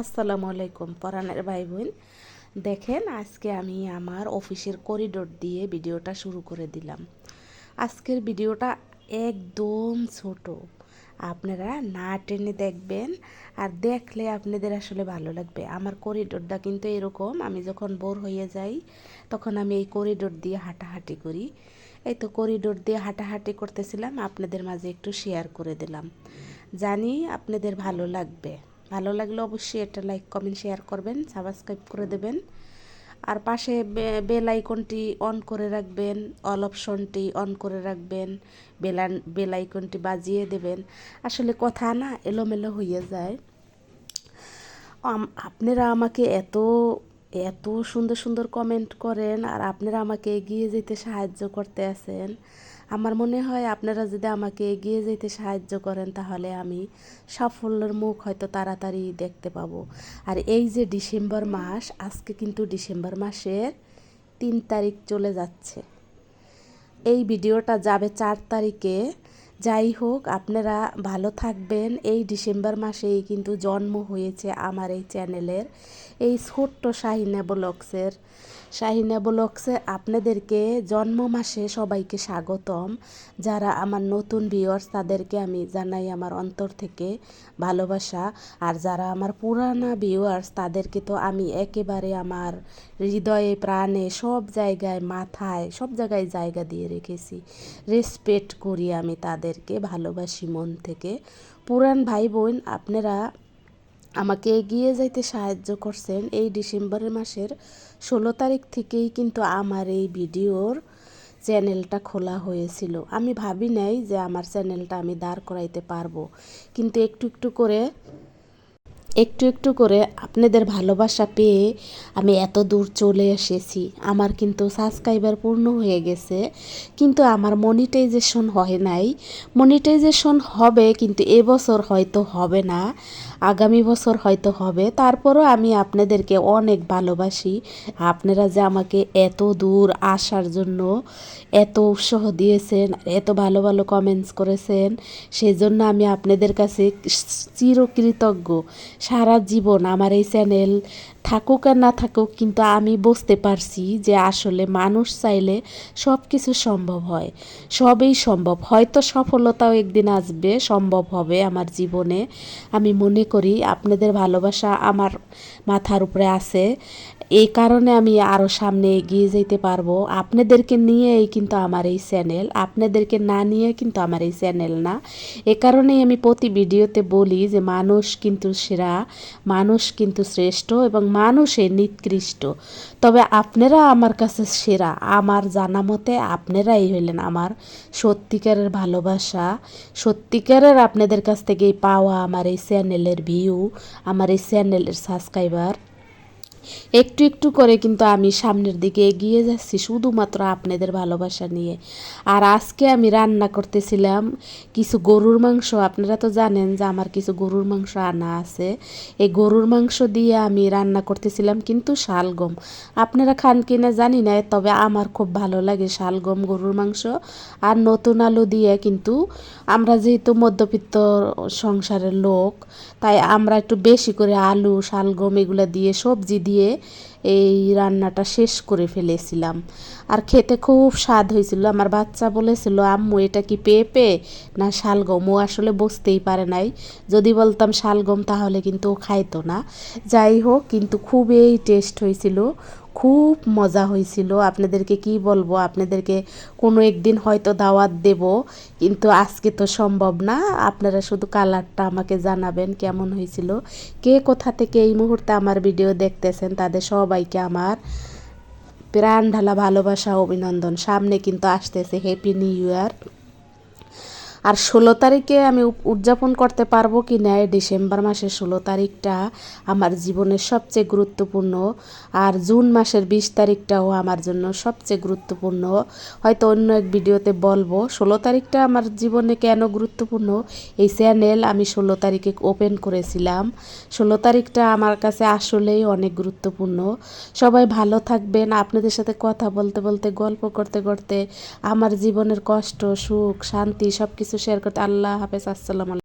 আসসালামু আলাইকুম পরাণের ভাই বোন। দেখেন, আজকে আমি আমার অফিসের করিডোর দিয়ে ভিডিওটা শুরু করে দিলাম। আজকের ভিডিওটা একদম ছোট, আপনারা না টেনে দেখবেন, আর দেখলে আপনাদের আসলে ভালো লাগবে। আমার করিডোরটা কিন্তু এরকম, আমি যখন বোর হয়ে যাই তখন আমি এই করিডোর দিয়ে হাঁটাহাঁটি করি। এই তো করিডোর দিয়ে হাঁটাহাঁটি করতেছিলাম, আপনাদের মাঝে একটু শেয়ার করে দিলাম। জানি আপনাদের ভালো লাগবে। ভালো লাগলে অবশ্যই একটা লাইক কমেন্ট শেয়ার করবেন, সাবস্ক্রাইব করে দেবেন। আর পাশে বেল আইকনটি অন করে রাখবেন, অল অপশনটি অন করে রাখবেন, বেল আইকনটি বাজিয়ে দেবেন। আসলে কথা না এলোমেলো হয়ে যায়। আপনারা আমাকে এত এত সুন্দর সুন্দর কমেন্ট করেন, আর আপনারা আমাকে এগিয়ে যেতে সাহায্য করতে আছেন। আমার মনে হয় আপনারা যদি আমাকে এগিয়ে যেতে সাহায্য করেন তাহলে আমি সাফল্যের মুখ হয়তো তাড়াতাড়ি দেখতে পাবো। আর এই যে ডিসেম্বর মাস, আজকে কিন্তু ডিসেম্বর মাসের 3 তারিখ চলে যাচ্ছে। এই ভিডিওটা যাবে 4 তারিখে। যাই হোক, আপনারা ভালো থাকবেন। এই ডিসেম্বর মাসেই কিন্তু জন্ম হয়েছে আমার এই চ্যানেলের, এই ছোট্ট শাহিনা ব্লগসে আপনাদেরকে জন্ম মাসে সবাইকে স্বাগতম। যারা আমার নতুন ভিউয়ার্স তাদেরকে আমি জানাই আমার অন্তর থেকে ভালোবাসা। আর যারা আমার পুরানা ভিউয়ার্স তাদেরকে তো আমি একেবারে আমার হৃদয়ে প্রাণে সব জায়গায় মাথায় সব জায়গায় জায়গা দিয়ে রেখেছি। রেসপেক্ট করি আমি তাদেরকে, ভালোবাসি মন থেকে। পুরান ভাই বোন, আপনারা আমাকে এগিয়ে যাইতে সাহায্য করছেন। এই ডিসেম্বরের মাসের 16 তারিখ থেকেই কিন্তু আমার এই ভিডিওর চ্যানেলটা খোলা হয়েছিল। আমি ভাবি নাই যে আমার চ্যানেলটা আমি দাঁড় করাইতে পারবো, কিন্তু একটু একটু করে আপনাদের ভালোবাসা পেয়ে আমি এত দূর চলে এসেছি। আমার কিন্তু সাবস্ক্রাইবার পূর্ণ হয়ে গেছে, কিন্তু আমার মনিটাইজেশন হয় নাই। মনিটাইজেশন হবে, কিন্তু এবছর হয়তো হবে না, আগামী বছর হয়তো হবে। তারপরও আমি আপনাদেরকে অনেক ভালোবাসি। আপনারা যে আমাকে এত দূর আসার জন্য এত উৎসাহ দিয়েছেন, এত ভালো ভালো কমেন্টস করেছেন, সেজন্য আমি আপনাদের কাছে চিরকৃতজ্ঞ। সারা জীবন আমার এই চ্যানেল থাকুক আর না থাকুক, কিন্তু আমি বুঝতে পারছি যে আসলে মানুষ চাইলে সব কিছু সম্ভব হয়, সবই সম্ভব। হয়তো সফলতাও একদিন আসবে, সম্ভব হবে আমার জীবনে। আমি মনে করি আপনাদের ভালোবাসা আমার মাথার উপরে আছে, এই কারণে আমি আরও সামনে এগিয়ে যেতে পারবো। আপনাদেরকে নিয়েই কিন্তু আমার এই চ্যানেল, আপনাদেরকে না নিয়ে কিন্তু আমার এই চ্যানেল না। এ কারণেই আমি প্রতি ভিডিওতে বলি যে মানুষ কিন্তু সেরা, মানুষ কিন্তু শ্রেষ্ঠ, এবং মানুষই নিকৃষ্ট। তবে আপনারা আমার কাছে সেরা। আমার জানা মতে আপনারাই হইলেন আমার সত্যিকারের ভালোবাসা, সত্যিকারের আপনাদের কাছ থেকেই পাওয়া আমার এই চ্যানেলের ভিউ, আমার এই চ্যানেলের সাবস্ক্রাইবার। একটু একটু করে কিন্তু আমি সামনের দিকে এগিয়ে যাচ্ছি শুধুমাত্র আপনাদের ভালোবাসা নিয়ে। আর আজকে আমি রান্না করতেছিলাম কিছু গরুর মাংস। আপনারা তো জানেন যে আমার কিছু গরুর মাংস আনা আছে। এই গরুর মাংস দিয়ে আমি রান্না করতেছিলাম কিন্তু শালগম। আপনারা খান কিনা জানি না, তবে আমার খুব ভালো লাগে শালগম গরুর মাংস। আর নতুন আলু দিয়ে, কিন্তু আমরা যেহেতু মধ্যবিত্ত সংসারের লোক, তাই আমরা একটু বেশি করে আলু শালগম এগুলো দিয়ে সবজি দিয়ে এই রান্নাটা শেষ করে ফেলেছিলাম। আর খেতে খুব স্বাদ হয়েছিল। আমার বাচ্চা বলেছিল, আম্মু এটা কি পেঁপে না শালগম? ও আসলে বুঝতেই পারে নাই। যদি বলতাম শালগম তাহলে কিন্তু ও খাইতো না। যাই হোক, কিন্তু খুবই টেস্ট হয়েছিল, খুব মজা হয়েছিল। আপনাদেরকে কি বলবো, আপনাদেরকে কোনো একদিন হয়তো দাওয়াত দেব, কিন্তু আজকে তো সম্ভব না। আপনারা শুধু কালারটা আমাকে জানাবেন কেমন হয়েছিল। কে কোথা থেকে এই মুহূর্তে আমার ভিডিও দেখতেছেন তাদের সবাইকে আমার প্রাণ ঢালা ভালোবাসা, অভিনন্দন। সামনে কিন্তু আসতেছে হ্যাপি নিউ ইয়ার। আর 16 তারিখে আমি উদযাপন করতে পারবো কি না, ডিসেম্বর মাসের 16 তারিখটা আমার জীবনের সবচেয়ে গুরুত্বপূর্ণ। আর জুন মাসের 20 তারিখটাও আমার জন্য সবচেয়ে গুরুত্বপূর্ণ। হয়তো অন্য এক ভিডিওতে বলবো 16 তারিখটা আমার জীবনে কেন গুরুত্বপূর্ণ। এই চ্যানেল আমি 16 তারিখে ওপেন করেছিলাম। 16 তারিখটা আমার কাছে আসলেই অনেক গুরুত্বপূর্ণ। সবাই ভালো থাকবেন। আপনাদের সাথে কথা বলতে বলতে, গল্প করতে করতে আমার জীবনের কষ্ট সুখ শান্তি সব কিছু শেয়ার করতে। আল্লাহ হাফেজ, আসসালামু আলাইকুম।